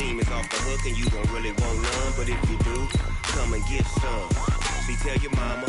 team is off the hook and you don't really want none, but if you do, come and get some. See, tell your mama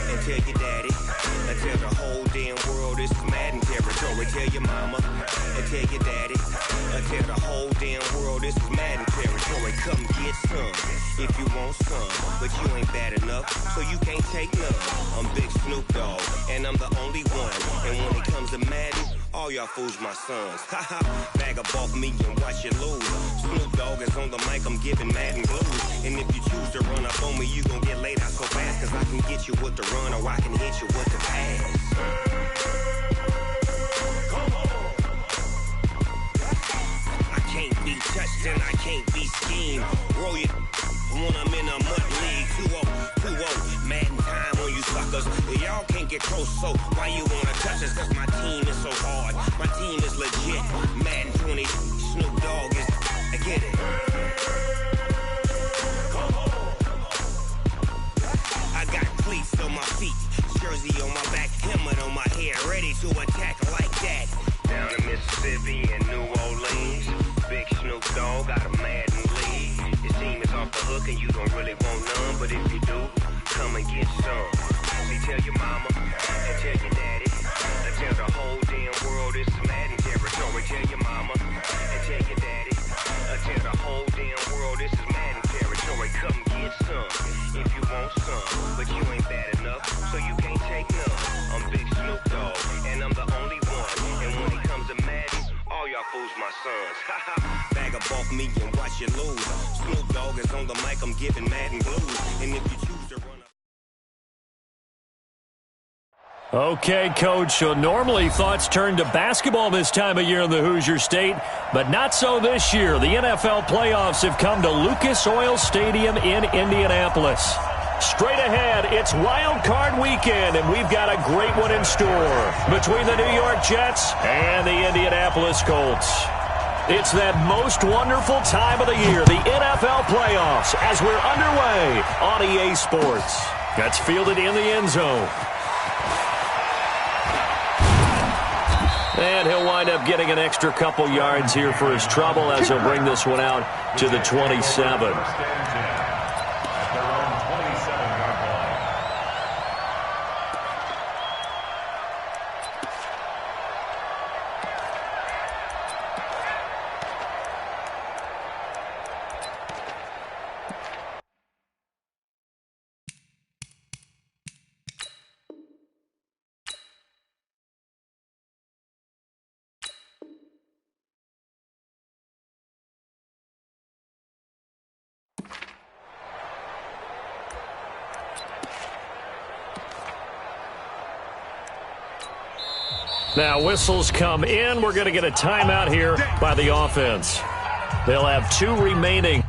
and tell your daddy and tell the whole damn world this is Madden territory. Tell your mama and tell your daddy and tell the whole damn world this is Madden territory. Come get some if you want some, but you ain't bad enough, so you can't take none. I'm Big Snoop Dogg, and I'm the only one. And when it comes to Madden, all y'all fools my sons. Haha, bag up off me and watch you lose. Snoop Dogg is on the mic, I'm giving Madden blues. And if you choose to run up on me, you gon' get laid out so fast, cause I can get you with the run or I can hit you with the pass. I can't be touched and I can't be schemed. Roll you when I'm in a mud league. 2-0, Madden time on you suckers. Y'all can't get close, so why you wanna touch us? Cause my team is so hard, my team is legit. Madden 20, Snoop Dogg is, I get it. I got cleats on my feet, jersey on my back, helmet on my head, ready to attack like that. Down in Mississippi and New Orleans, Big Snoop Dogg got a Madden league. Your team is off the hook and you don't really want none, but if you do, come and get some. See, tell your mama and tell your daddy and tell the whole damn world this is Madden territory. Tell your mama and tell your daddy and tell the whole damn world this is Madden territory. Come get some if you want some, but you ain't bad enough, so you can't take none. I'm Big Snoop Dogg, and I'm the only one. And when it comes to Madden, all y'all fools my sons. Haha, bag up off me and watch you lose. Snoop Dogg is on the mic, I'm giving Madden blues. And if you choose to run up. Okay, Coach, so normally thoughts turn to basketball this time of year in the Hoosier State, but not so this year. The NFL playoffs have come to Lucas Oil Stadium in Indianapolis. Straight ahead, it's Wild Card Weekend, and we've got a great one in store between the New York Jets and the Indianapolis Colts. It's that most wonderful time of the year, the NFL playoffs, as we're underway on EA Sports. That's fielded in the end zone. And he'll wind up getting an extra couple yards here for his trouble as he'll bring this one out to the 27. Now whistles come in. We're going to get a timeout here by the offense. They'll have 2 remaining.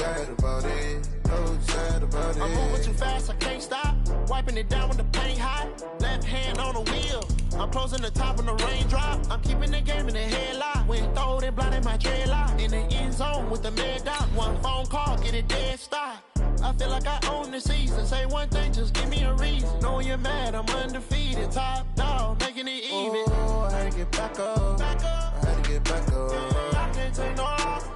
sad about it. No sad about it. I'm moving too fast, I can't stop. Wiping it down when the paint hot. Left hand on the wheel. I'm closing the top when the raindrop. I'm keeping the game in the headlock. When throwed and blinded my dreadlock. In the end zone with the mad dot. One phone call, get it dead stop. I feel like I own the season. Say one thing, just give me a reason. Knowing you're mad, I'm undefeated. Top dog, making it even. Oh, I had to get back up. I had to get back up. I can't take no off.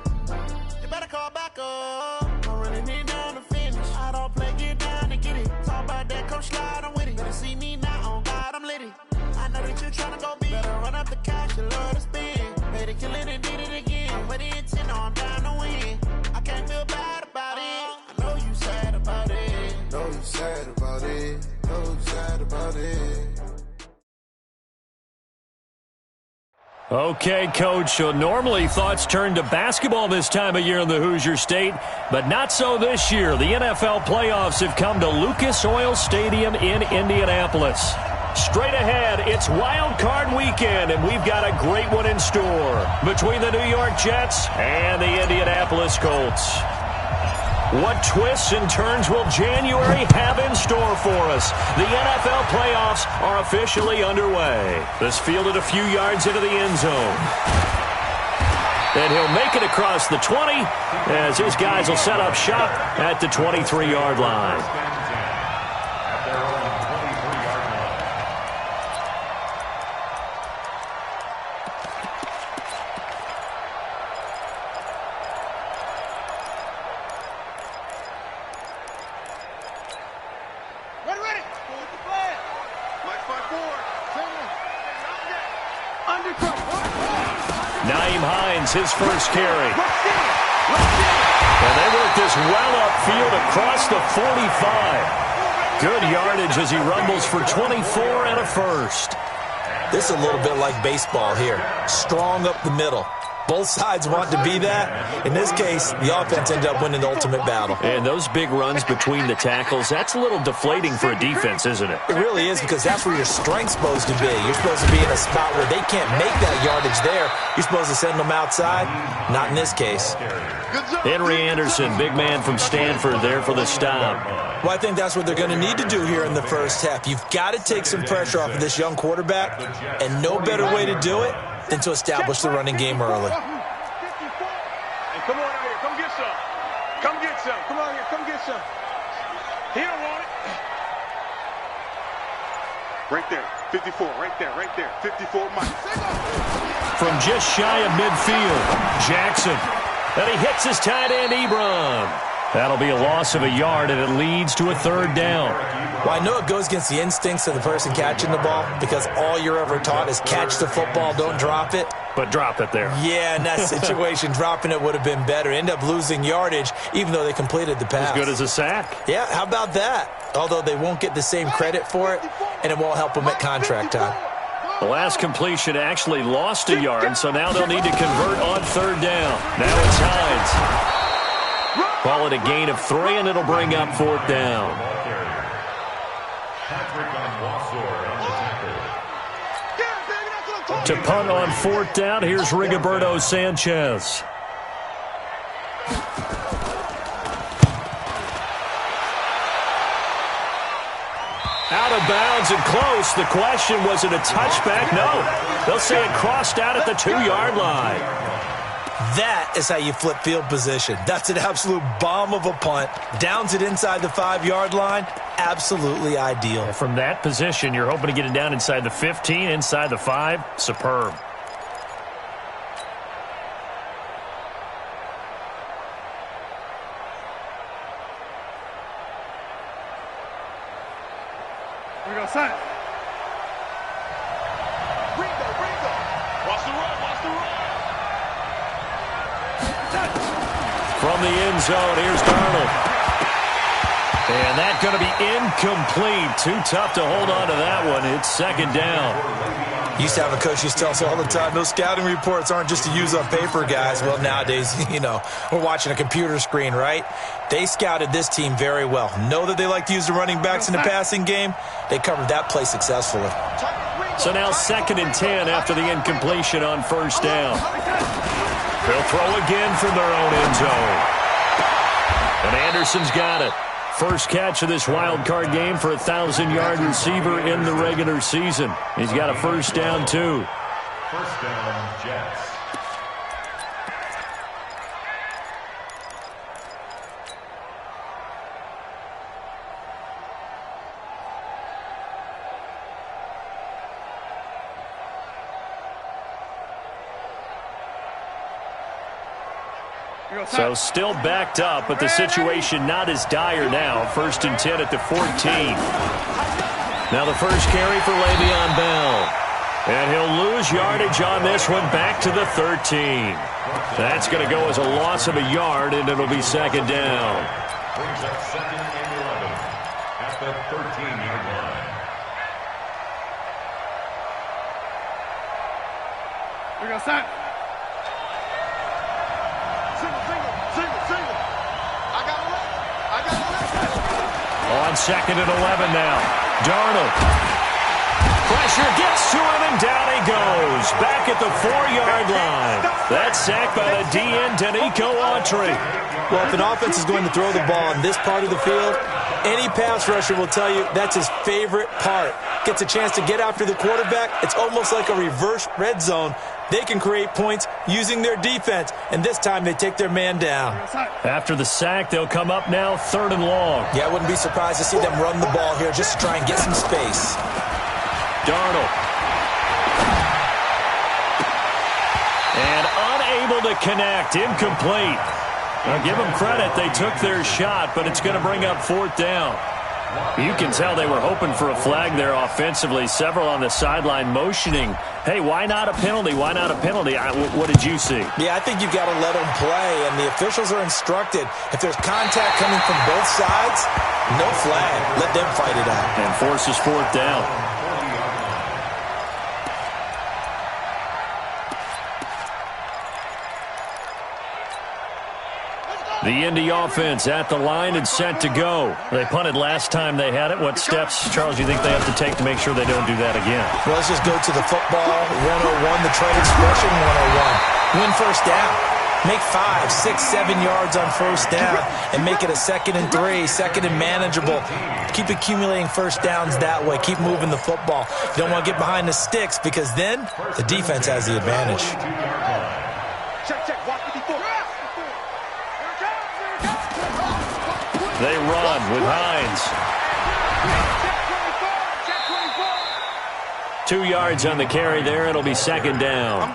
You better call back up. I'm running it down to finish. I don't play, get down to get it. Talk about that, come slide, I'm with it. Better see me now, on God, I'm litty. I know that you're trying to go big. Better run up the cash, you love to spend. Made it, kill it, and did it again. With the intent, I'm down to win. I can't feel bad about it. I know you sad about it. No, you sad about it. No, you sad about it. Okay, Coach, so normally thoughts turn to basketball this time of year in the Hoosier State, but not so this year. The NFL playoffs have come to Lucas Oil Stadium in Indianapolis. Straight ahead, it's Wild Card Weekend, and we've got a great one in store between the New York Jets and the Indianapolis Colts. What twists and turns will January have in store for us? The NFL playoffs are officially underway. This fielded a few yards into the end zone. And he'll make it across the 20 as his guys will set up shop at the 23-yard line. His first carry. And they work this well upfield across the 45. Good yardage as he rumbles for 24 and a first. This is a little bit like baseball here. Strong up the middle. Both sides want to be that. In this case, the offense ended up winning the ultimate battle. And those big runs between the tackles, that's a little deflating for a defense, isn't it? It really is, because that's where your strength's supposed to be. You're supposed to be in a spot where they can't make that yardage there. You're supposed to send them outside. Not in this case. Henry Anderson, big man from Stanford there for the stop. Well, I think that's what they're going to need to do here in the first half. You've got to take some pressure off of this young quarterback, and no better way to do it than to establish the running game early. Hey, come on out here. Come get some. Come get some. Come on here. Come get some. He don't want it. Right there. 54. Right there. Right there. 54, Mike. From just shy of midfield, Jackson. And he hits his tight end, Ebron. That'll be a loss of a yard, and it leads to a third down. Well, I know it goes against the instincts of the person catching the ball, because all you're ever taught is catch the football, don't drop it. But drop it there. Yeah, in that situation, dropping it would have been better. End up losing yardage, even though they completed the pass. As good as a sack. Yeah, how about that? Although they won't get the same credit for it, and it won't help them at contract time. The last completion actually lost a yard, so now they'll need to convert on third down. Now it's Hines. Call it a gain of 3, and it'll bring up fourth down. To punt on fourth down, here's Rigoberto Sanchez. Out of bounds and close. The question, was it a touchback? No. They'll say it crossed out at the 2-yard line. That is how you flip field position. That's an absolute bomb of a punt. Downs it inside the 5-yard line. Absolutely ideal. And from that position, you're hoping to get it down inside the 15, inside the 5. Superb. Here we go, son. Ringo. Watch the run. From the end zone, here's Darnold. And that's going to be incomplete. Too tough to hold on to that one. It's second down. Used to have a coach used to tell us all the time, those scouting reports aren't just to use on paper, guys. Well, nowadays, we're watching a computer screen, right? They scouted this team very well. Know that they like to use the running backs in the passing game. They covered that play successfully. So now 2nd and 10 after the incompletion on first down. They'll throw again from their own end zone. And Anderson's got it. First catch of this wild card game for a 1,000-yard receiver in the regular season. He's got a first down, too. First down, Jets. So still backed up, but the situation not as dire now. 1st and 10 at the 14. Now the first carry for Le'Veon Bell. And he'll lose yardage on this one back to the 13. That's going to go as a loss of a yard, and it'll be second down. Brings up 2nd and 11 at the 13-yard line. We got sack. On 2nd and 11 now. Darnold. Pressure gets to him, and down he goes. Back at the 4-yard line. That's sacked by the DN, Danico Autry. Well, if an offense is going to throw the ball in this part of the field, any pass rusher will tell you that's his favorite part. Gets a chance to get after the quarterback. It's almost like a reverse red zone. They can create points using their defense, and this time they take their man down. After the sack, they'll come up now 3rd and long. Yeah, I wouldn't be surprised to see them run the ball here just to try and get some space. Darnold. And unable to connect. Incomplete. Now give them credit. They took their shot, but it's going to bring up 4th down. You can tell they were hoping for a flag there offensively. Several on the sideline motioning, hey, why not a penalty? Why not a penalty? What did you see? Yeah, I think you've got to let them play, and the officials are instructed. If there's contact coming from both sides, no flag. Let them fight it out. And forces 4th down. The Indy offense at the line and set to go. They punted last time they had it. What steps, Charles, do you think they have to take to make sure they don't do that again? Well, let's just go to the football 101, the trade expression 101. Win first down. Make 5, 6, 7 yards on first down and make it a 2nd and 3, 2nd and manageable. Keep accumulating first downs that way. Keep moving the football. You don't want to get behind the sticks because then the defense has the advantage. They run with Hines. 2 yards on the carry there. It'll be second down.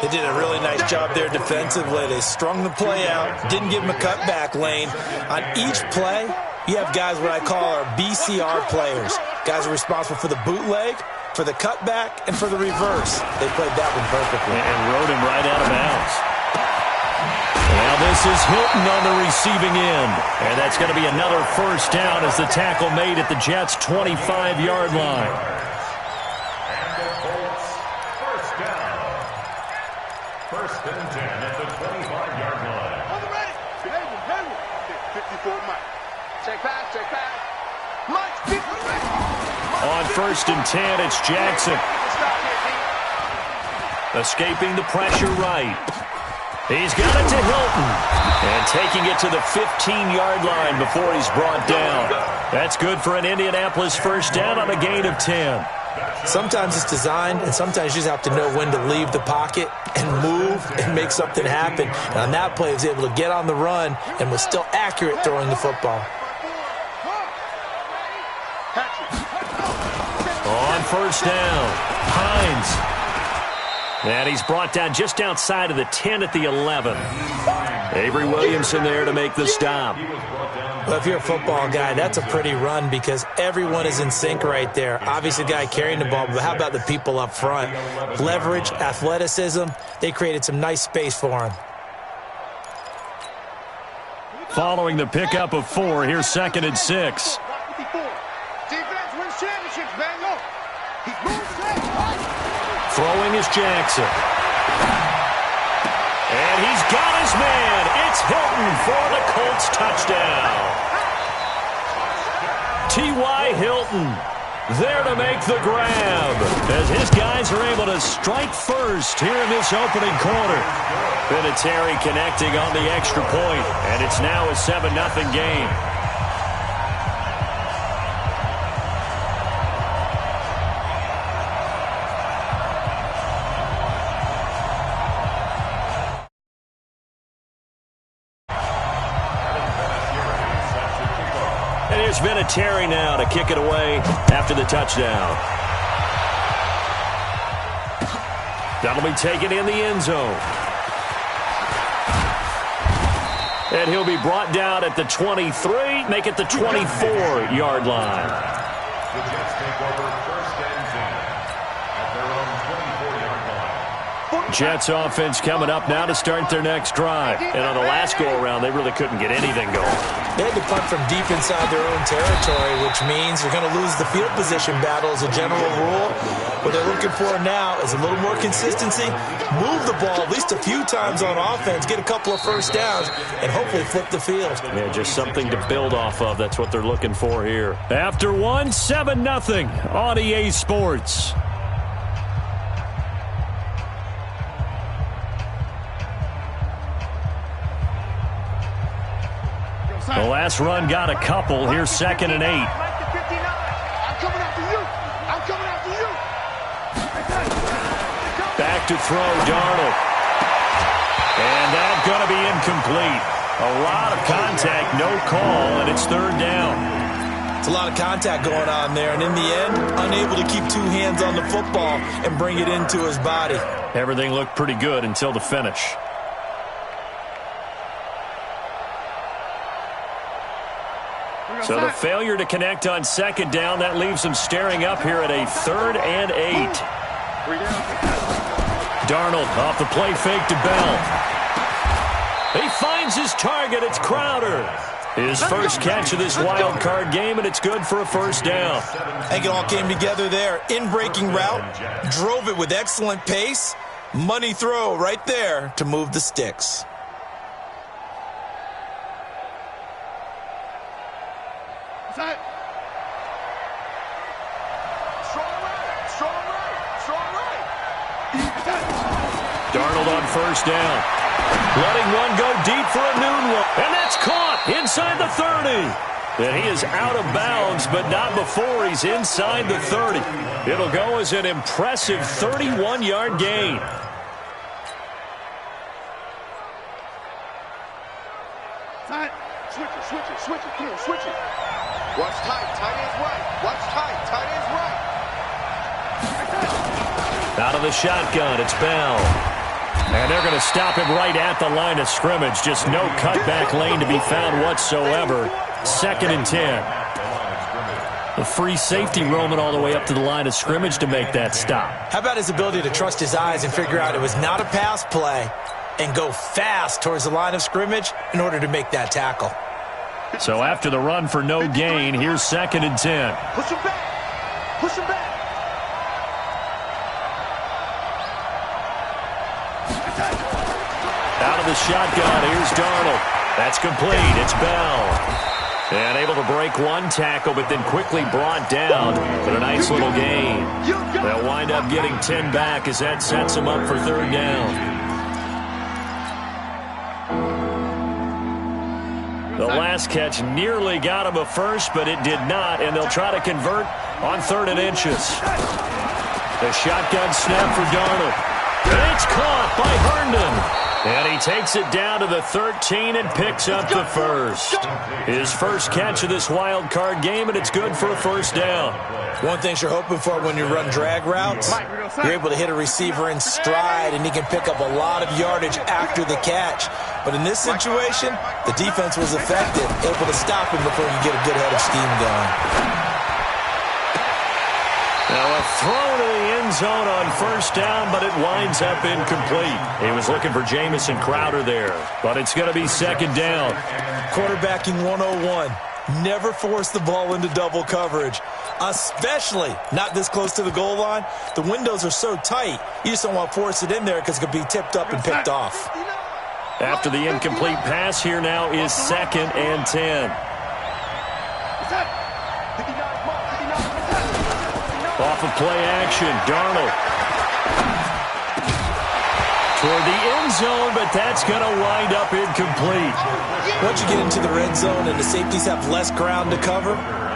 They did a really nice job there defensively. They strung the play out, didn't give him a cutback lane. On each play, you have guys what I call our BCR players. Guys are responsible for the bootleg, for the cutback, and for the reverse. They played that one perfectly. And rode him right out of bounds. Now this is Hilton on the receiving end. And that's going to be another first down as the tackle made at the Jets' 25-yard line. And the Colts, first down. 1st and 10 at the 25-yard line. On the ready. 54 Mike. Check pass, check pass. Mike, On 1st and 10, it's Jackson. Escaping the pressure right. He's got it to Hilton. And taking it to the 15-yard line before he's brought down. That's good for an Indianapolis first down on a gain of 10. Sometimes it's designed, and sometimes you just have to know when to leave the pocket and move and make something happen. And on that play, he was able to get on the run and was still accurate throwing the football. On first down, Hines. And he's brought down just outside of the 10 at the 11. Avery Williamson there to make the stop. Well, if you're a football guy, that's a pretty run because everyone is in sync right there. Obviously, the guy carrying the ball, but how about the people up front? Leverage, athleticism, they created some nice space for him. Following the pickup of 4, here's 2nd and 6. Defense wins championships, man. Go. He moves it. Throwing is Jackson. And he's got his man. It's Hilton for the Colts touchdown. T.Y. Hilton there to make the grab, as his guys are able to strike first here in this opening quarter. Vinatieri connecting on the extra point, and it's now a 7-0 game. And here's Vinatieri now to kick it away after the touchdown. That'll be taken in the end zone. And he'll be brought down at the 23, make it the 24-yard line. The Jets take over 1st and 10 at their own 24-yard line. Jets offense coming up now to start their next drive. And on the last go-around, they really couldn't get anything going. They had to punt from deep inside their own territory, which means you're going to lose the field position battle as a general rule. What they're looking for now is a little more consistency, move the ball at least a few times on offense, get a couple of first downs, and hopefully flip the field. Yeah, just something to build off of. That's what they're looking for here. After one, 7-0 on EA Sports. The last run got a couple. Here's 2nd and 8. I'm coming after you. I'm coming after you. Back to throw, Darnold. And that's going to be incomplete. A lot of contact, no call, and it's 3rd down. It's a lot of contact going on there, and in the end, unable to keep 2 hands on the football and bring it into his body. Everything looked pretty good until the finish. So the failure to connect on 2nd down, that leaves them staring up here at a 3rd and 8. Darnold off the play fake to Bell. He finds his target. It's Crowder. His first catch of this wild card game, and it's good for a 1st down. I think it all came together there. In-breaking route, drove it with excellent pace. Money throw right there to move the sticks. Strong right. Darnold on 1st down. Letting one go deep for a noon one. And that's caught inside the 30. And he is out of bounds, but not before he's inside the 30. It'll go as an impressive 31-yard gain. Switch it. Come on, switch it. Watch tight ends right. Watch tight ends right. Out of the shotgun, it's Bell. And they're going to stop him right at the line of scrimmage. Just no cutback lane to be found whatsoever. 2nd and 10. The free safety roaming all the way up to the line of scrimmage to make that stop. How about his ability to trust his eyes and figure out it was not a pass play and go fast towards the line of scrimmage in order to make that tackle. So after the run for no gain, here's 2nd and 10. Push him back. Out of the shotgun, here's Darnold. That's complete. It's Bell. And able to break one tackle, but then quickly brought down for a nice little gain. They'll wind up getting 10 back as that sets them up for 3rd down. The last catch nearly got him a first, but it did not, and they'll try to convert on 3rd and inches. The shotgun snap for Darnold. And it's caught by Herndon. And he takes it down to the 13 and picks up the first. His first catch of this wild card game, and it's good for a 1st down. One thing you're hoping for when you run drag routes, you're able to hit a receiver in stride, and he can pick up a lot of yardage after the catch. But in this situation, the defense was effective, able to stop him before you get a good head of steam going. Now a throw to the end zone on 1st down, but it winds up incomplete. He was looking for Jamison Crowder there, but it's going to be 2nd down. Quarterbacking 101. Never force the ball into double coverage, especially not this close to the goal line. The windows are so tight, you just don't want to force it in there because it could be tipped up and picked off. After the incomplete pass, here now is 2nd and 10. Off of play action, Darnold. Toward the end zone, but that's going to wind up incomplete. Once you get into the red zone and the safeties have less ground to cover,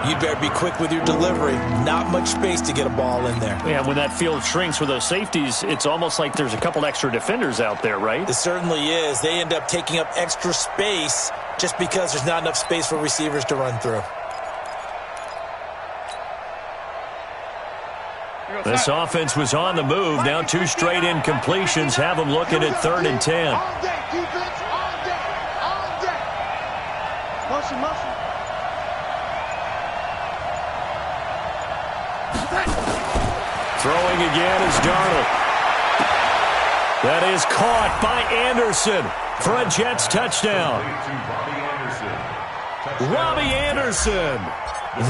you'd better be quick with your delivery. Not much space to get a ball in there. Yeah, when that field shrinks with those safeties, it's almost like there's a couple extra defenders out there, right? It certainly is. They end up taking up extra space just because there's not enough space for receivers to run through. This offense was on the move. Now 2 straight incompletions have them looking at 3rd and 10. All day, defense, all day, all day. Motion, motion. Throwing again is Darnold. That is caught by Anderson for a Jets touchdown. Robbie Anderson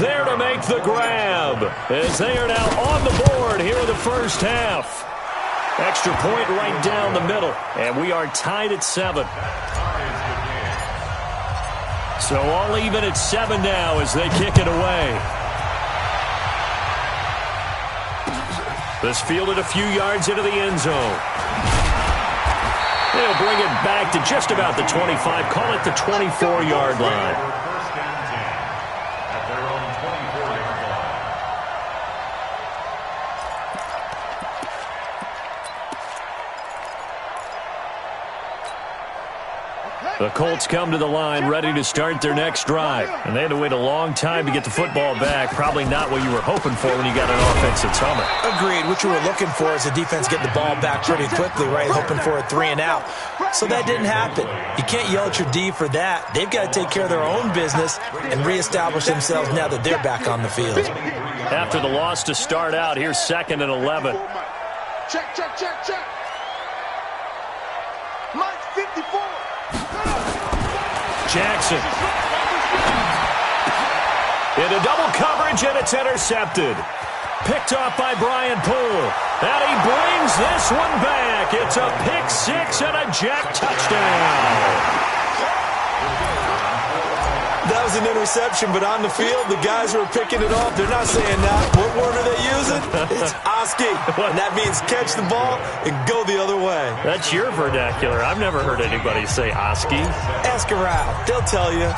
there to make the grab as they are now on the board here in the first half. Extra point right down the middle, and we are tied at 7. So all even at 7 now as they kick it away. This fielded a few yards into the end zone. They'll bring it back to just about the 25, call it the 24-yard line. The Colts come to the line ready to start their next drive. And they had to wait a long time to get the football back. Probably not what you were hoping for when you got an offense that's humming. Agreed. What you were looking for is the defense getting the ball back pretty quickly, right? Hoping for a 3 and out. So that didn't happen. You can't yell at your D for that. They've got to take care of their own business and reestablish themselves now that they're back on the field. After the loss to start out, here's 2nd and 11. Check, check, check, check. Mike 54. Jackson. Into double coverage, and it's intercepted. Picked off by Brian Poole. And he brings this one back. It's a pick 6 and a Jack touchdown. That was an interception, but on the field, the guys who are picking it off, they're not saying that. What word are they using? It's Oski. And that means catch the ball and go the other way. That's your vernacular. I've never heard anybody say Oski. Ask around. They'll tell you.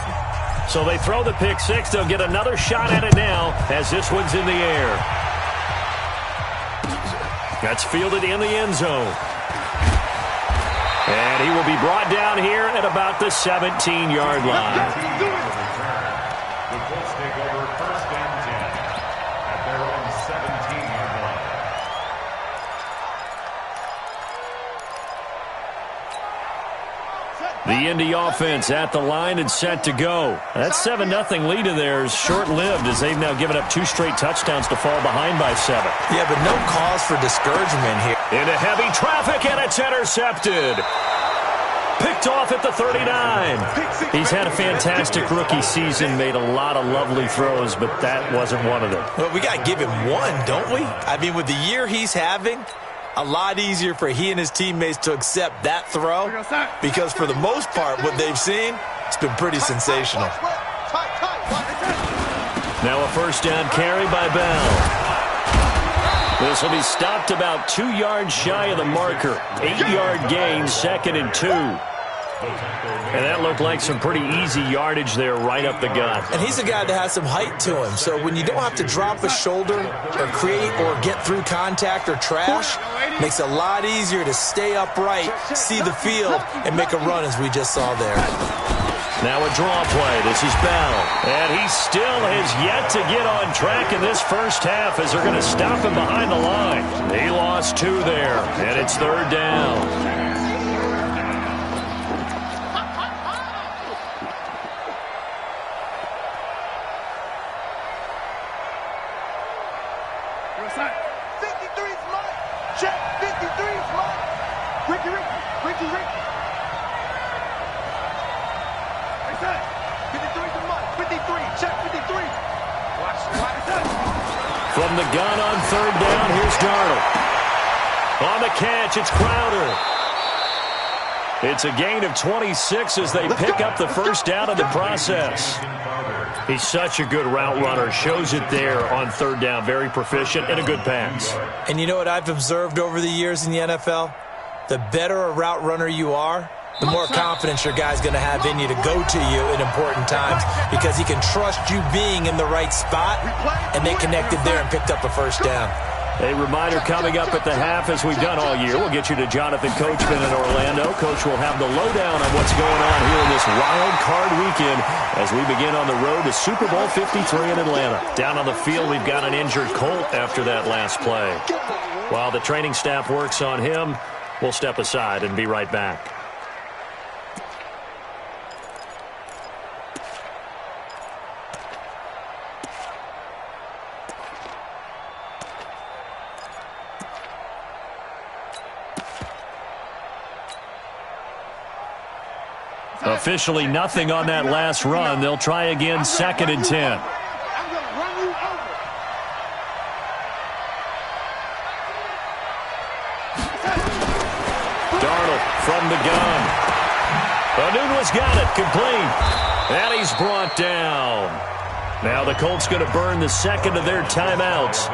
So they throw the pick 6. They'll get another shot at it now as this one's in the air. That's fielded in the end zone. And he will be brought down here at about the 17-yard line. The Colts take over 1st and 10 at their own 17-yard line. The Indy offense at the line and set to go. That 7-0 lead of theirs short-lived as they've now given up 2 straight touchdowns to fall behind by 7. Yeah, but no cause for discouragement here. Into heavy traffic, and it's intercepted. Picked off at the 39. He's had a fantastic rookie season, made a lot of lovely throws, but that wasn't one of them. Well, we got to give him one, don't we? I mean, with the year he's having, a lot easier for he and his teammates to accept that throw because for the most part, what they've seen, it's been pretty sensational. Now a 1st down carry by Bell. This will be stopped about 2 yards shy of the marker. 8-yard gain, 2nd and 2. And that looked like some pretty easy yardage there right up the gut. And he's a guy that has some height to him. So when you don't have to drop a shoulder or create or get through contact or trash, makes it a lot easier to stay upright, see the field, and make a run as we just saw there. Now a draw play. This is Bell. And he still has yet to get on track in this first half as they're going to stop him behind the line. He lost 2 there, and it's 3rd down. From the gun on 3rd down, here's Darnold. On the catch, it's Crowder. It's a gain of 26 as they pick up the 1st down in the process. He's such a good route runner. Shows it there on third down. Very proficient and a good pass. And you know what I've observed over the years in the NFL? The better a route runner you are, the more confidence your guy's going to have in you to go to you in important times because he can trust you being in the right spot, and they connected there and picked up a first down. A reminder coming up at the half, as we've done all year. We'll get you to Jonathan Coachman in Orlando. Coach will have the lowdown on what's going on here in this wild card weekend as we begin on the road to Super Bowl 53 in Atlanta. Down on the field, we've got an injured Colt after that last play. While the training staff works on him, we'll step aside and be right back. Officially nothing on that last run. They'll try again, 2nd and 10. Darnold from the gun. Anuno's got it, complete. And he's brought down. Now the Colts going to burn the second of their timeouts.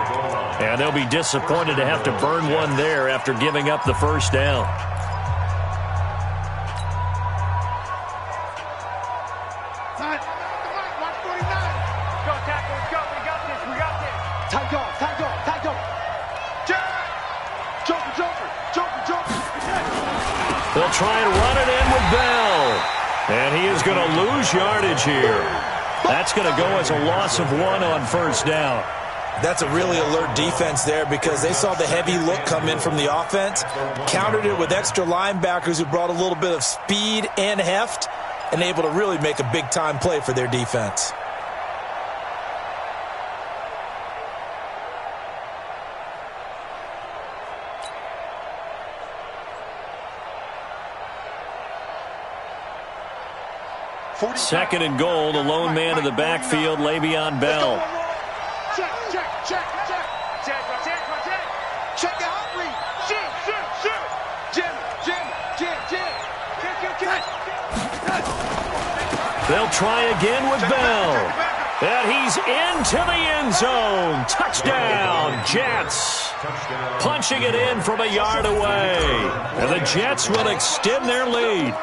And they'll be disappointed to have to burn one there after giving up the first down. They'll try and run it in with Bell. And he is going to lose yardage here. That's going to go as a loss of 1 on first down. That's a really alert defense there because they saw the heavy look come in from the offense, countered it with extra linebackers who brought a little bit of speed and heft, and able to really make a big-time play for their defense. Second and goal, the lone man in the backfield, Le'Veon Bell. Check, check, check, check. Check, check, check. Check out, read. Shoot, shoot, shoot. Jim, Jim, Jim, Jim. Check. They'll try again with Bell. And he's into the end zone. Touchdown, Jets. Punching it in from a yard away. And the Jets will extend their lead.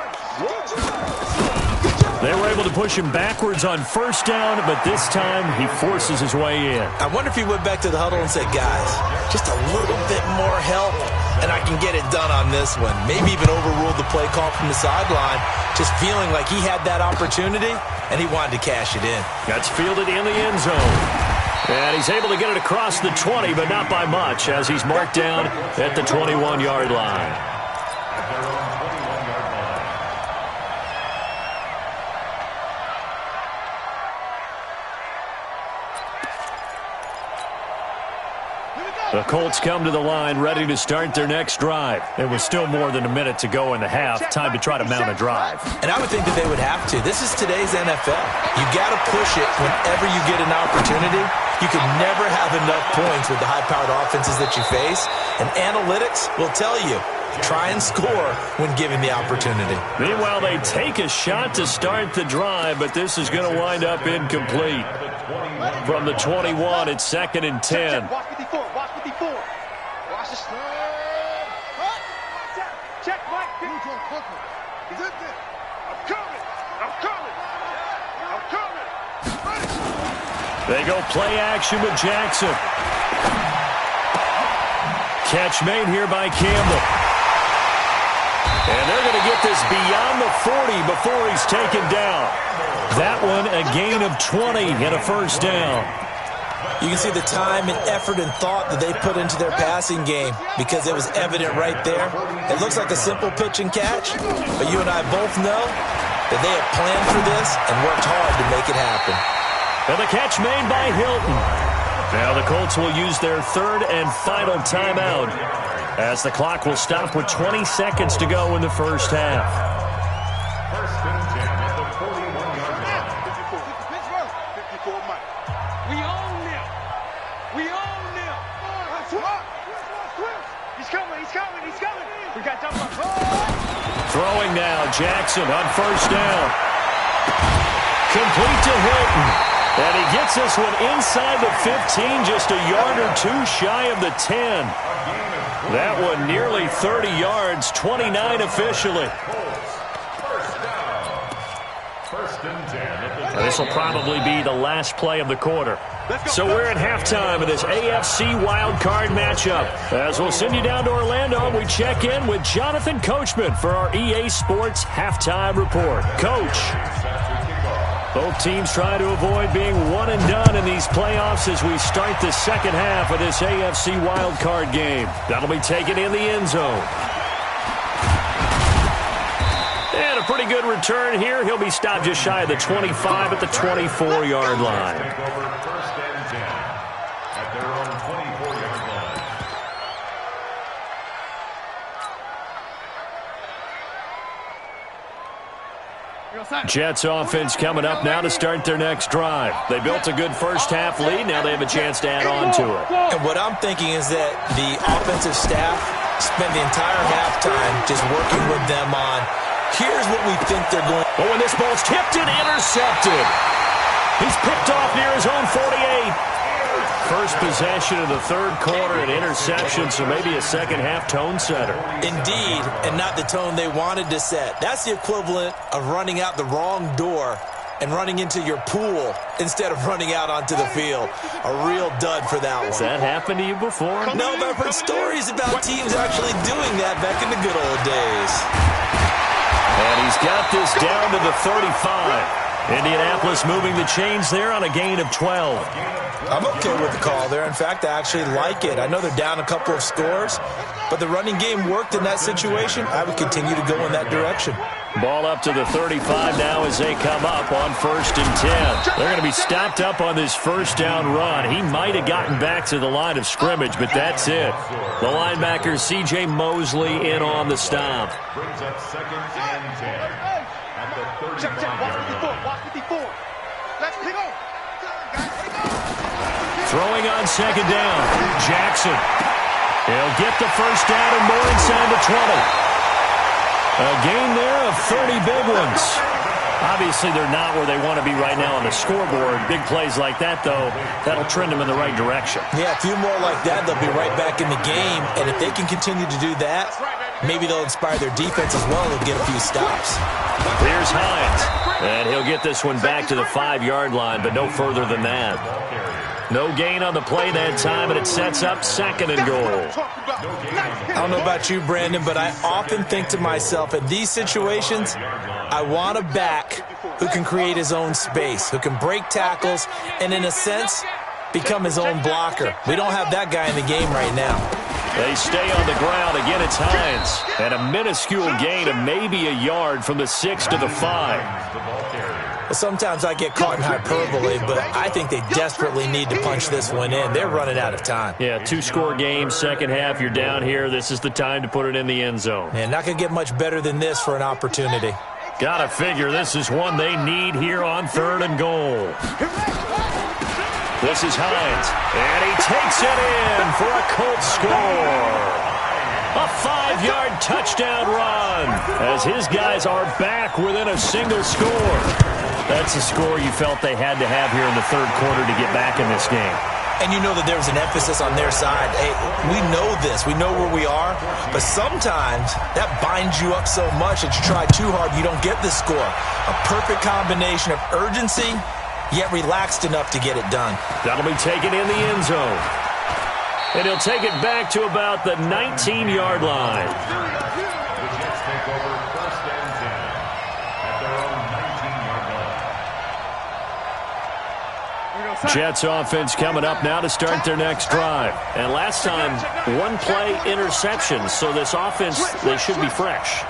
They were able to push him backwards on first down, but this time he forces his way in. I wonder if he went back to the huddle and said, guys, just a little bit more help, and I can get it done on this one. Maybe even overruled the play call from the sideline, just feeling like he had that opportunity, and he wanted to cash it in. That's fielded in the end zone. And he's able to get it across the 20, but not by much, as he's marked down at the 21-yard line. The Colts come to the line ready to start their next drive. It was still more than a minute to go in the half. Time to try to mount a drive. And I would think that they would have to. This is today's NFL. You got to push it whenever you get an opportunity. You can never have enough points with the high-powered offenses that you face. And analytics will tell you, try and score when given the opportunity. Meanwhile, they take a shot to start the drive, but this is going to wind up incomplete. From the 21, it's 2nd and 10. Watch 54. Watch 54. Watch this. Check, Mike. I'm coming. I'm coming. I'm coming. They go play action with Jackson. Catch made here by Campbell. And they're going to get this beyond the 40 before he's taken down. That one, a gain of 20 and a first down. You can see the time and effort and thought that they put into their passing game because it was evident right there. It looks like a simple pitch and catch, but you and I both know that they have planned for this and worked hard to make it happen. And the catch made by Hilton. Now the Colts will use their third and final timeout as the clock will stop with 20 seconds to go in the first half. First and 10 at the 41-yard line. 54, Mike. We own them. We own them. He's coming. He's coming. He's coming. We got jump on. Throwing now, Jackson on first down. Complete to Hilton. And he gets this one inside the 15, just a yard or two shy of the 10. That one nearly 30 yards, 29 officially. This will probably be the last play of the quarter. So we're at halftime of this AFC wildcard matchup. As we'll send you down to Orlando, we check in with Jonathan Coachman for our EA Sports Halftime Report. Coach. Both teams trying to avoid being one and done in these playoffs as we start the second half of this AFC wildcard game. That'll be taken in the end zone. And a pretty good return here. He'll be stopped just shy of the 25 at the 24-yard line. Jets offense coming up now to start their next drive. They built a good first-half lead. Now they have a chance to add on to it. And what I'm thinking is that the offensive staff spent the entire halftime just working with them on, here's what we think they're going. Oh, and this ball's tipped and intercepted. He's picked off near his own 48. First possession of the third quarter, an interception, so maybe a second-half tone setter. Indeed, and not the tone they wanted to set. That's the equivalent of running out the wrong door and running into your pool instead of running out onto the field. A real dud for that one. Has that happened to you before? No, but I've heard stories about teams actually doing that back in the good old days. And he's got this down to the 35. Indianapolis moving the chains there on a gain of 12. I'm okay with the call there. In fact, I actually like it. I know they're down a couple of scores, but the running game worked in that situation. I would continue to go in that direction. Ball up to the 35 now as they come up on 1st and 10. They're going to be stopped up on this first down run. He might have gotten back to the line of scrimmage, but that's it. The linebacker, C.J. Mosley, in on the stop. Brings up 2nd and 10 at the 35-yard line. Let's pick up. Throwing on 2nd down, Jackson. He'll get the first down and more inside the 20. A gain there of 30 big ones. Obviously, they're not where they want to be right now on the scoreboard. Big plays like that, though, that'll trend them in the right direction. Yeah, a few more like that, they'll be right back in the game. And if they can continue to do that, maybe they'll inspire their defense as well and get a few stops. Here's Hines. And he'll get this one back to the 5-yard line, but no further than that. No gain on the play that time, and it sets up 2nd and goal. I don't know about you, Brandon, but I often think to myself, in these situations, I want a back who can create his own space, who can break tackles, and in a sense, become his own blocker. We don't have that guy in the game right now. They stay on the ground. Again, it's Hines. And a minuscule gain of maybe a yard from the 6 to the 5. Well, sometimes I get caught in hyperbole, but I think they desperately need to punch this one in. They're running out of time. Yeah, 2-score game, second half. You're down here. This is the time to put it in the end zone. Man, not going to get much better than this for an opportunity. Gotta figure this is one they need here on 3rd and goal. This is Hines, and he takes it in for a Colts score. A 5-yard touchdown run as his guys are back within a single score. That's a score you felt they had to have here in the third quarter to get back in this game. And you know that there was an emphasis on their side. Hey, we know this. We know where we are. But sometimes that binds you up so much that you try too hard, you don't get the score. A perfect combination of urgency, yet relaxed enough to get it done. That'll be taken in the end zone. And he'll take it back to about the 19-yard line. The Jets take over 1st and 10 at their own 19-yard line. Jets offense coming up now to start their next drive. And last time, 1-play interception. So this offense, they should be fresh.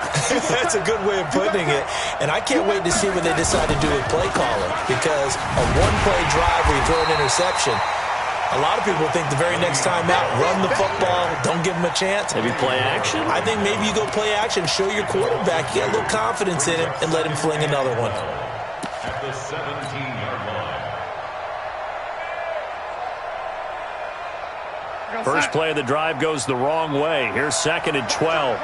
That's a good way of putting it. And I can't wait to see what they decide to do with play calling. Because a 1-play drive where you throw an interception, a lot of people think the very next time out, run the football, don't give them a chance. Maybe play action? I think maybe you go play action, show your quarterback, you get a little confidence in him, and let him fling another one. At the 17-yard line. First play of the drive goes the wrong way. Here's 2nd and 12.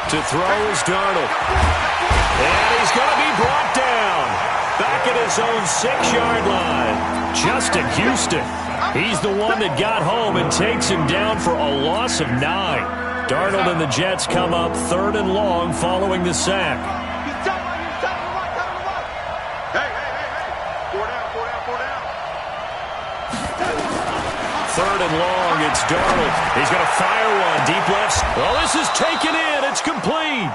To throw is Darnold. And he's going to be brought down. his own 6-yard line. Justin Houston. He's the one that got home and takes him down for a loss of 9. Darnold and the Jets come up 3rd and long following the sack. Third and long, it's Darnold. He's going to fire one deep left. Well, this is taken in. It's complete.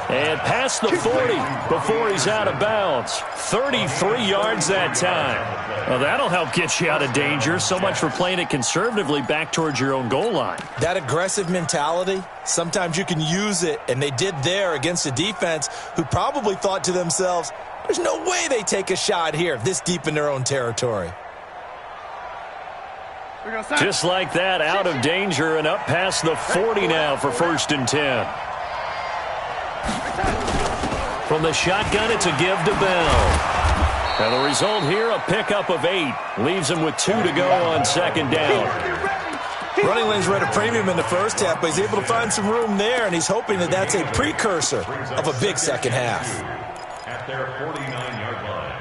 And past the 40 before he's out of bounds. 33 yards that time. Well, that'll help get you out of danger. So much for playing it conservatively back towards your own goal line. That aggressive mentality, sometimes you can use it, and they did there against a defense who probably thought to themselves, there's no way they take a shot here this deep in their own territory. Just like that, out of danger and up past the 40 now for 1st and 10. From the shotgun, it's a give to Bell. And the result here, a pickup of 8. Leaves him with 2 to go on 2nd down. Running lanes were at a premium in the first half, but he's able to find some room there, and he's hoping that that's a precursor of a big second half. At their 49-yard line.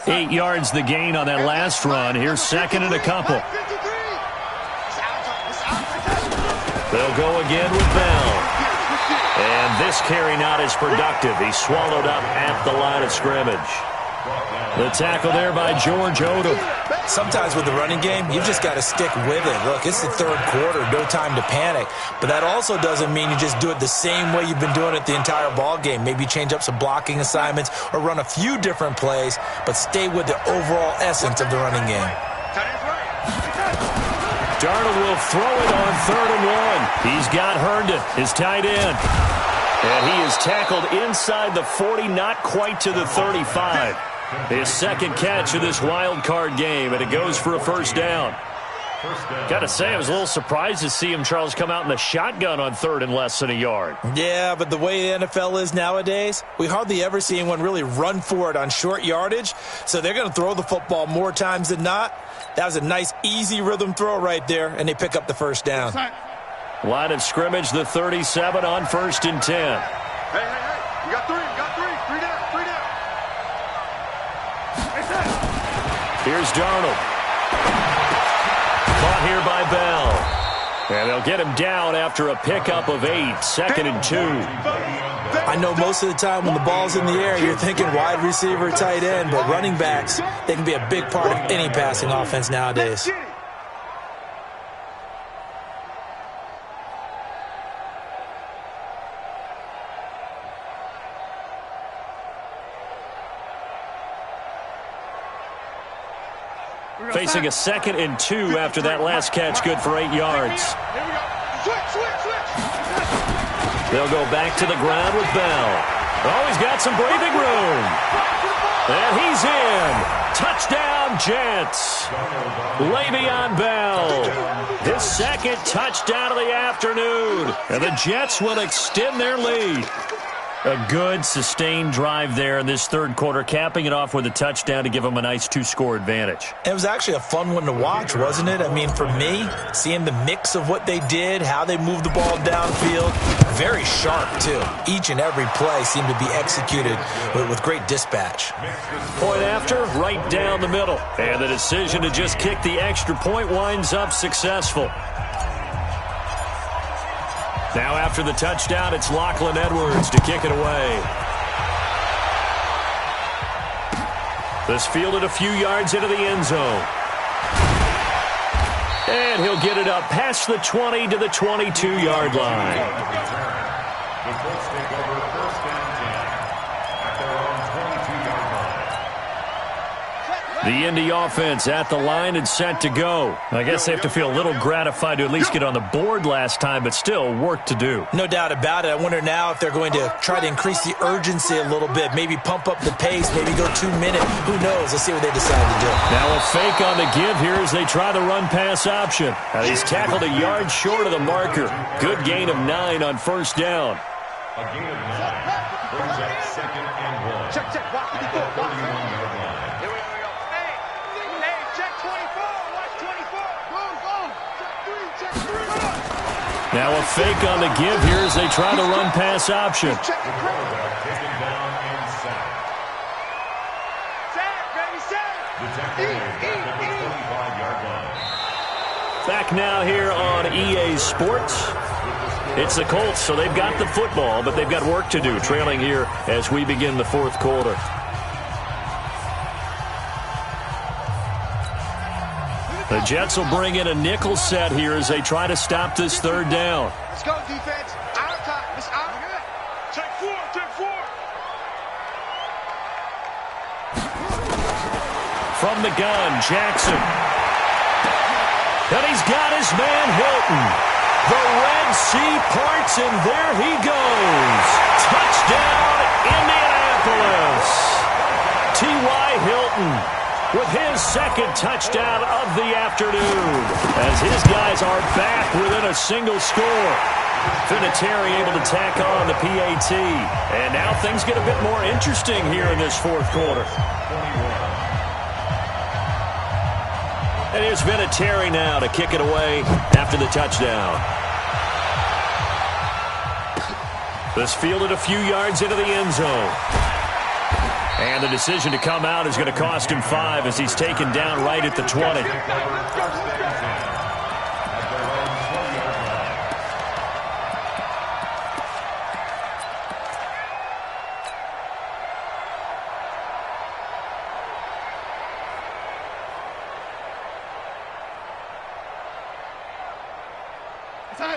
8 yards the gain on that last run. Here's 2nd and a couple. They'll go again with Bell. And this carry not as productive. He's swallowed up at the line of scrimmage. The tackle there by George Odom. Sometimes with the running game, you've just got to stick with it. Look, it's the 3rd quarter, no time to panic. But that also doesn't mean you just do it the same way you've been doing it the entire ball game. Maybe change up some blocking assignments or run a few different plays, but stay with the overall essence of the running game. Darnold will throw it on 3rd and 1. He's got Herndon, his tight end. And he is tackled inside the 40, not quite to the 35. His 2nd catch of this wild card game, and it goes for a 1st down. Got to say, I was a little surprised to see him, Charles, come out in the shotgun on 3rd and less than a yard. Yeah, but the way the NFL is nowadays, we hardly ever see anyone really run for it on short yardage, so they're going to throw the football more times than not. That was a nice, easy rhythm throw right there, and they pick up the 1st down. Line of scrimmage, the 37 on 1st and 10. Hey, you got 3, three down. Here's Darnold. Caught here by Bell. And they'll get him down after a pickup of 8, 2nd and 2. I know most of the time when the ball's in the air, you're thinking wide receiver, tight end, but running backs, they can be a big part of any passing offense nowadays. Facing a 2nd and 2 after that last catch, good for 8 yards. They'll go back to the ground with Bell. Oh, he's got some breathing room. And he's in. Touchdown, Jets. Le'Veon Bell. His 2nd touchdown of the afternoon. And the Jets will extend their lead. A good, sustained drive there in this 3rd quarter, capping it off with a touchdown to give them a nice 2-score advantage. It was actually a fun one to watch, wasn't it? I mean, for me, seeing the mix of what they did, how they moved the ball downfield, very sharp, too. Each and every play seemed to be executed with great dispatch. Point after, right down the middle. And the decision to just kick the extra point winds up successful. Now after the touchdown, it's Lachlan Edwards to kick it away. This fielded a few yards into the end zone. And he'll get it up past the 20 to the 22-yard line. The Colts take over 1st and 10 at their own 22-yard line. The Indy offense at the line and set to go. I guess they have to feel a little gratified to at least get on the board last time, but still work to do. No doubt about it. I wonder now if they're going to try to increase the urgency a little bit, maybe pump up the pace, maybe go 2 minutes. Who knows? Let's see what they decide to do. Now a fake on the give here as they try the run-pass option. Now he's tackled a yard short of the marker. Good gain of 9 on 1st down. A gain of 9. brings up 2nd and 1. Check. Watch 54. 31-yard line. Here we go. Hey, check 24. Watch 24. Go. Check 3. Now a fake on the give here as they try to run pass option. Check the Quarterback taken down and sacked. Sack, baby, sack. The tackle made back at the 25-yard line. Back now here on EA Sports. It's the Colts, so they've got the football, but they've got work to do, trailing here as we begin the fourth quarter. The Jets will bring in a nickel set here as they try to stop this third down. Let's go, defense. Our time. It's our good. Check 4. From the gun, Jackson. And he's got his man Hilton. The Red Sea parts, and there he goes. Touchdown, Indianapolis. T.Y. Hilton with his second touchdown of the afternoon as his guys are back within a single score. Vinatieri able to tack on the PAT. And now things get a bit more interesting here in this fourth quarter. And here's Vinatieri now to kick it away after the touchdown. This fielded a few yards into the end zone. And the decision to come out is going to cost him 5 as he's taken down right at the 20.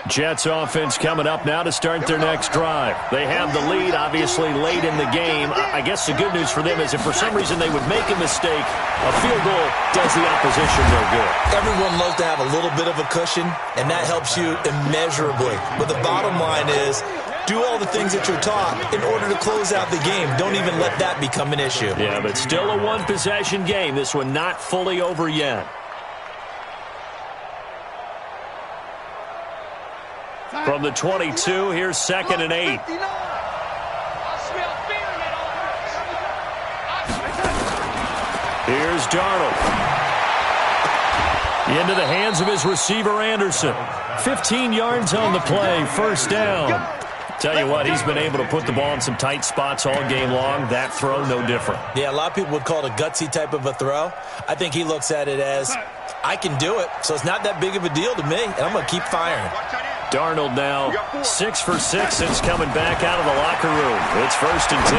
Jets offense coming up now to start their next drive. They have the lead, obviously, late in the game. I guess the good news for them is if for some reason they would make a mistake, a field goal does the opposition no good. Everyone loves to have a little bit of a cushion, and that helps you immeasurably. But the bottom line is, do all the things that you're taught in order to close out the game. Don't even let that become an issue. Yeah, but still a one-possession game. This one not fully over yet. From the 22, here's 2nd and 8. Here's Darnold. Into the hands of his receiver, Anderson. 15 yards on the play, first down. Tell you what, he's been able to put the ball in some tight spots all game long. That throw, no different. Yeah, a lot of people would call it a gutsy type of a throw. I think he looks at it as, I can do it, so it's not that big of a deal to me, and I'm going to keep firing. Darnold now 6 for 6 since coming back out of the locker room. It's 1st and 10.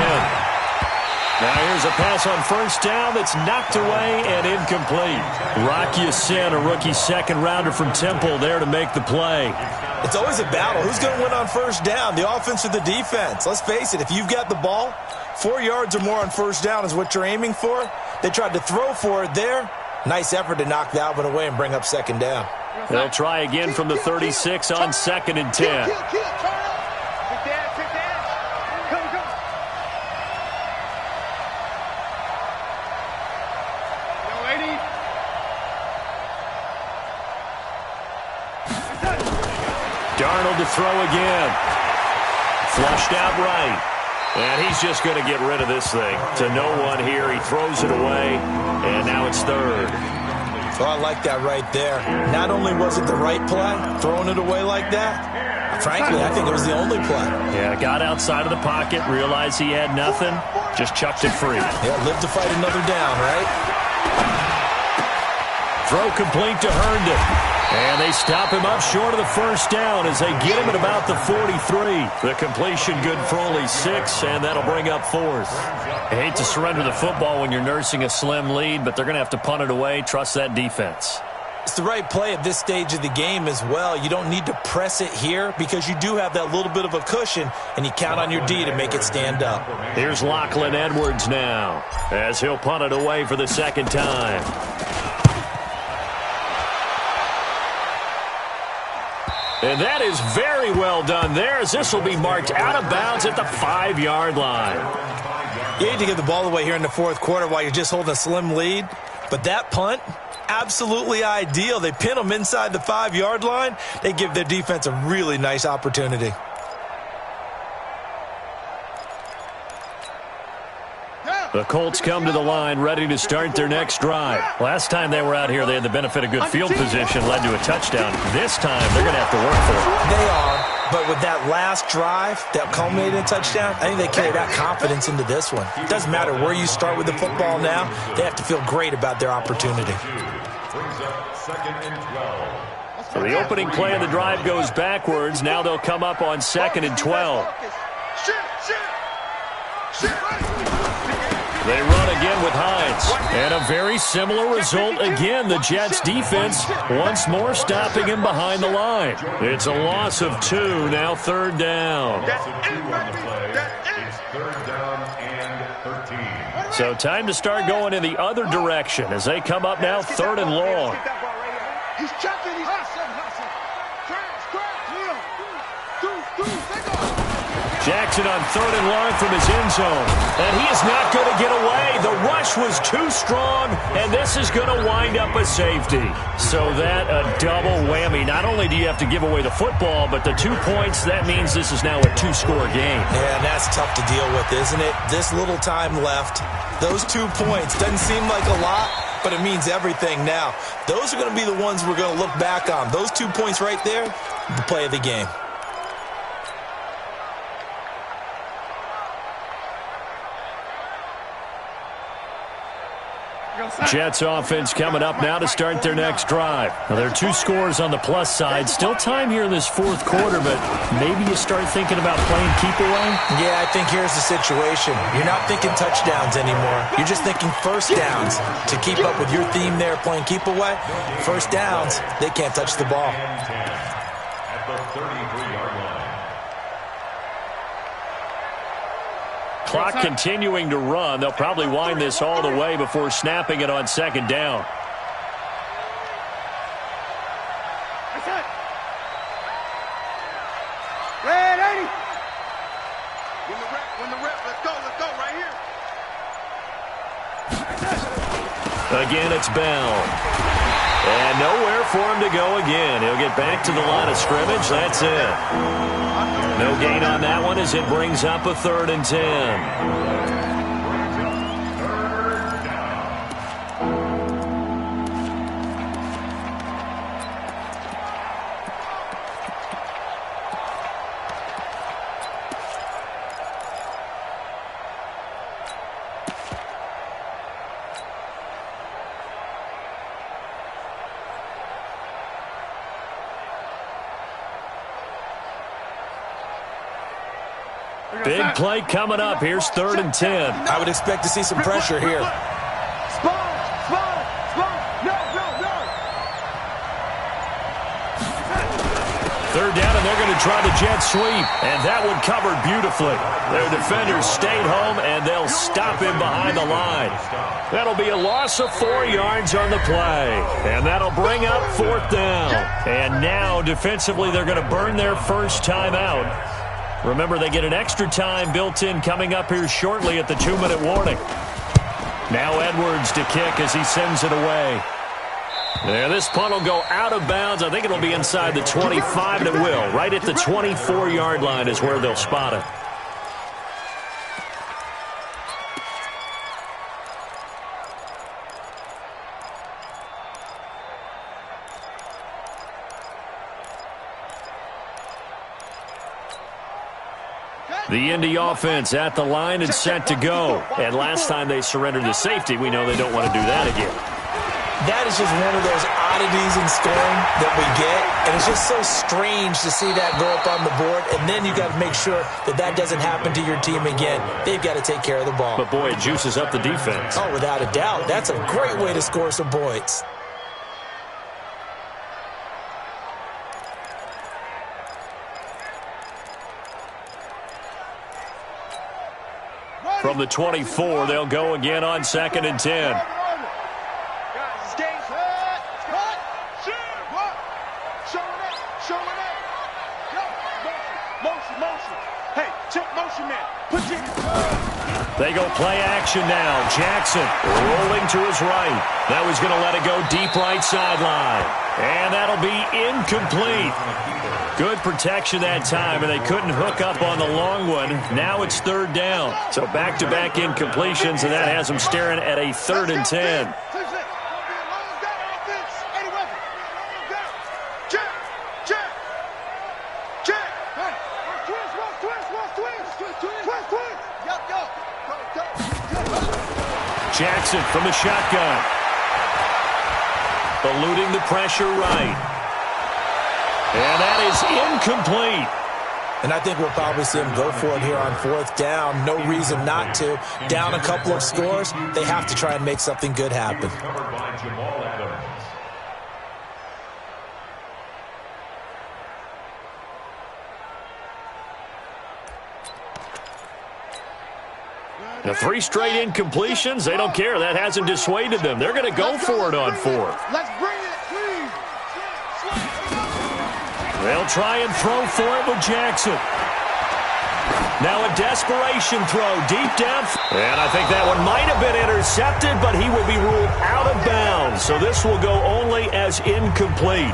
Now here's a pass on first down that's knocked away and incomplete. Rocky Sin, a rookie second-rounder from Temple, there to make the play. It's always a battle. Who's going to win on first down, the offense or the defense? Let's face it, if you've got the ball, 4 yards or more on first down is what you're aiming for. They tried to throw for it there. Nice effort to knock that one away and bring up second down. They'll try again from the 36 on 2nd and 10. Darnold to throw again. Flushed out right. And he's just going to get rid of this thing. To no one here. He throws it away. And now it's 3rd. Oh, I like that right there. Not only was it the right play, throwing it away like that, frankly, I think it was the only play. Yeah, got outside of the pocket, realized he had nothing, just chucked it free. Yeah, live to fight another down, right? Throw complete to Herndon. And they stop him up short of the first down as they get him at about the 43. The completion good for only 6, and that'll bring up 4th. I hate to surrender the football when you're nursing a slim lead, but they're going to have to punt it away. Trust that defense. It's the right play at this stage of the game as well. You don't need to press it here because you do have that little bit of a cushion, and you count on your D to make it stand up. Here's Lachlan Edwards now as he'll punt it away for the second time. And that is very well done there as this will be marked out of bounds at the 5-yard line. You hate to give the ball away here in the fourth quarter while you're just holding a slim lead, but that punt, absolutely ideal. They pin them inside the 5-yard line. They give their defense a really nice opportunity. The Colts come to the line ready to start their next drive. Last time they were out here, they had the benefit of good field position, led to a touchdown. This time, they're going to have to work for it. They are, but with that last drive that culminated in a touchdown, I think they carry that confidence into this one. It doesn't matter where you start with the football now. They have to feel great about their opportunity. Brings up 2nd and 12. So the opening play of the drive goes backwards. Now they'll come up on 2nd and 12. They run again with Hines. And a very similar result again. The Jets defense once more stopping him behind the line. It's a loss of 2, now 3rd down. Loss of 2 on the play. It's 3rd down and 13. So time to start going in the other direction as they come up now 3rd and long. He's checking. He's hustling. Jackson on 3rd and long from his end zone. And he is not going to get away. The rush was too strong, and this is going to wind up a safety. So that a double whammy. Not only do you have to give away the football, but the 2 points, that means this is now a 2-score game. Yeah, and that's tough to deal with, isn't it? This little time left. Those 2 points doesn't seem like a lot, but it means everything now. Those are going to be the ones we're going to look back on. Those 2 points right there, the play of the game. Jets offense coming up now to start their next drive. Now, there are 2 scores on the plus side. Still time here in this 4th quarter, but maybe you start thinking about playing keep away? Yeah, I think here's the situation. You're not thinking touchdowns anymore. You're just thinking first downs. To keep up with your theme there, playing keep away, first downs, they can't touch the ball. At the 33-yard line. Clock continuing to run. They'll probably wind this all the way before snapping it on 2nd down. Red 80. When the rep, let's go right here. Again, it's Bell. And nowhere for him to go again. He'll get back to the line of scrimmage. That's it. No gain on that one as it brings up a 3rd and 10. Big play coming up. Here's 3rd and 10. I would expect to see some pressure here. No. 3rd down, and they're going to try the jet sweep. And that one covered beautifully. Their defenders stayed home, and they'll stop him behind the line. That'll be a loss of 4 yards on the play. And that'll bring up 4th down. And now, defensively, they're going to burn their first time out. Remember, they get an extra time built in coming up here shortly at the 2-minute warning. Now Edwards to kick as he sends it away. Yeah, this punt will go out of bounds. I think it'll be inside the 25, and it will. Right at the 24-yard line is where they'll spot it. The Indy offense at the line and set to go. And last time they surrendered the safety, we know they don't want to do that again. That is just one of those oddities in scoring that we get. And it's just so strange to see that go up on the board. And then you got to make sure that that doesn't happen to your team again. They've got to take care of the ball. But, boy, it juices up the defense. Oh, without a doubt. That's a great way to score some points. From the 24, they'll go again on 2nd and 10. They go play action now. Jackson rolling to his right. That was going to let it go deep right sideline. And that'll be incomplete. Good protection that time, and they couldn't hook up on the long one. Now it's third down. So back-to-back incompletions, and that has them staring at a 3rd and 10. Jackson from the shotgun. Eluding the pressure right. And that is incomplete. And I think we'll probably see him go for it here on 4th down. No reason not to. Down a couple of scores, they have to try and make something good happen. The 3 straight incompletions, they don't care. That hasn't dissuaded them. They're going to go for it on 4th. Let's bring it, please. They'll try and throw for it with Jackson. Now a desperation throw deep down. And I think that one might have been intercepted, but he will be ruled out of bounds. So this will go only as incomplete.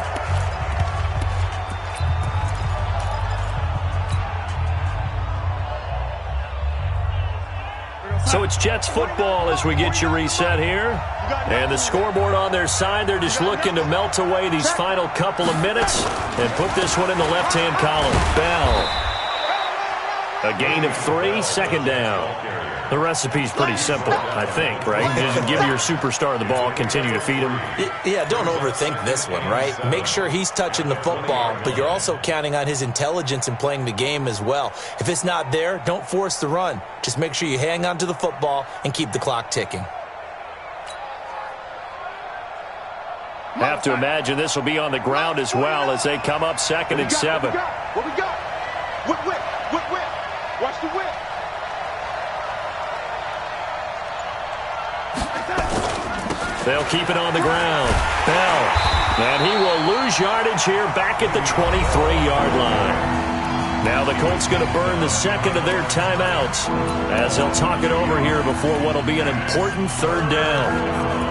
So it's Jets football as we get you reset here. And the scoreboard on their side, they're just looking to melt away these final couple of minutes and put this one in the left-hand column. Bell. A gain of 3, 2nd down. The recipe's pretty simple, I think, right? Just give your superstar the ball, continue to feed him. Yeah, don't overthink this one, right? Make sure he's touching the football, but you're also counting on his intelligence in playing the game as well. If it's not there, don't force the run. Just make sure you hang on to the football and keep the clock ticking. Have to imagine this will be on the ground as well as they come up 2nd and 7. What we got? Whip. Watch the whip. They'll keep it on the ground. Bell. And he will lose yardage here back at the 23-yard line. Now the Colts going to burn the 2nd of their timeouts as they'll talk it over here before what will be an important 3rd down.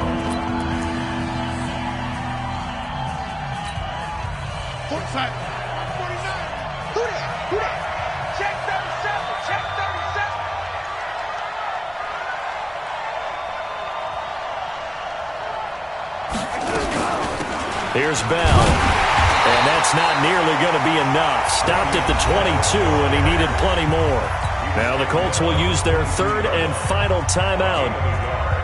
Here's Bell, and that's not nearly going to be enough. Stopped at the 22, and he needed plenty more. Now the Colts will use their 3rd and final timeout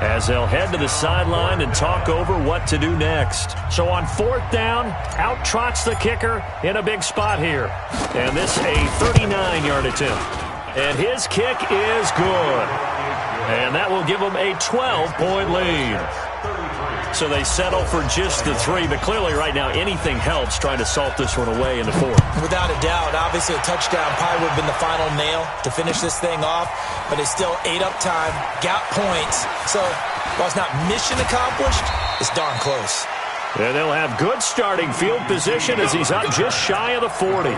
as they'll head to the sideline and talk over what to do next. So on 4th down, out trots the kicker in a big spot here. And this a 39-yard attempt. And his kick is good. And that will give them a 12-point lead. So they settle for just the 3, but clearly right now anything helps trying to salt this one away in the 4th. Without a doubt, obviously a touchdown probably would have been the final nail to finish this thing off, but it's still ate up time, got points. So while it's not mission accomplished, it's darn close. And they'll have good starting field position as he's up just shy of the 40.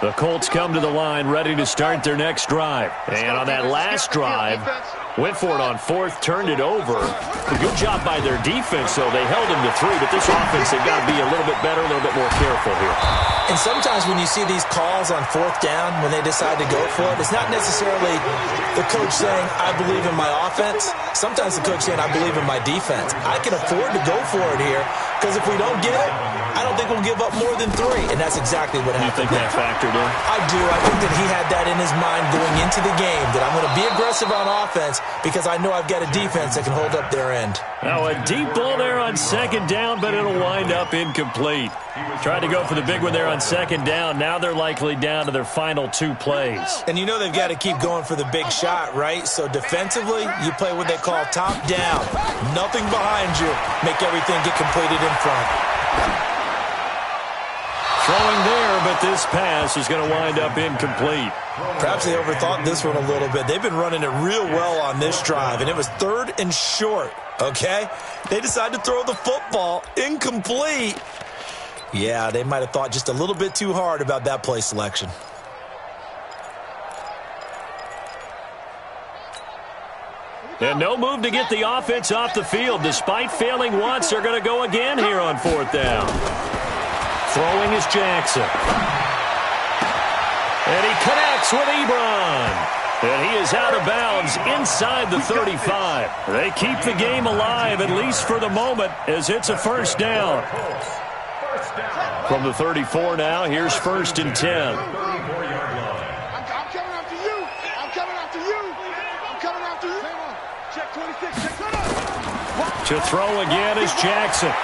The Colts come to the line ready to start their next drive. And on that last drive, went for it on 4th, turned it over. A good job by their defense, though. They held them to 3, but this offense, they've got to be a little bit better, a little bit more careful here. And sometimes when you see these calls on 4th down, when they decide to go for it, it's not necessarily the coach saying, I believe in my offense. Sometimes the coach saying, I believe in my defense. I can afford to go for it here, because if we don't get it, I don't think we'll give up more than 3. And that's exactly what happened. You think that factored in? I do. I think that he had that in his mind going into the game, that I'm going to be aggressive on offense because I know I've got a defense that can hold up their end. Now a deep ball there on 2nd down, but it'll wind up incomplete. Tried to go for the big one there on 2nd down. Now they're likely down to their final 2 plays. And you know they've got to keep going for the big shot, right? So defensively, you play what they call top down. Nothing behind you. Make everything get completed in front. Throwing there, but this pass is going to wind up incomplete. Perhaps they overthought this one a little bit. They've been running it real well on this drive, and it was 3rd and short, okay? They decided to throw the football incomplete. Yeah, they might have thought just a little bit too hard about that play selection. And no move to get the offense off the field. Despite failing once, they're going to go again here on 4th down. Throwing is Jackson. And he connects with Ebron. And he is out of bounds inside the 35. They keep the game alive, at least for the moment, as it's a 1st down. From the 34 now, here's 1st and 10. I'm coming after you. I'm coming after you. I'm coming after you. Check 26. Check that up. To throw again is Jackson.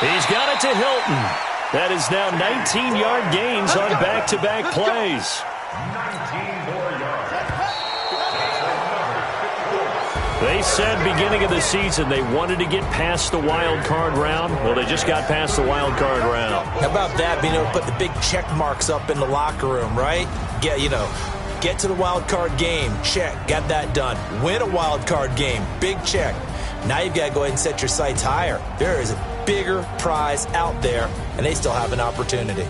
He's got it to Hilton. That is now 19-yard gains on back-to-back plays. 19 more yards. They said beginning of the season they wanted to get past the wild card round. Well, they just got past the wild card round. How about that, being able to put the big check marks up in the locker room, right? Get to the wild card game, check, got that done. Win a wild card game, big check. Now you've got to go ahead and set your sights higher. There is a bigger prize out there, and they still have an opportunity.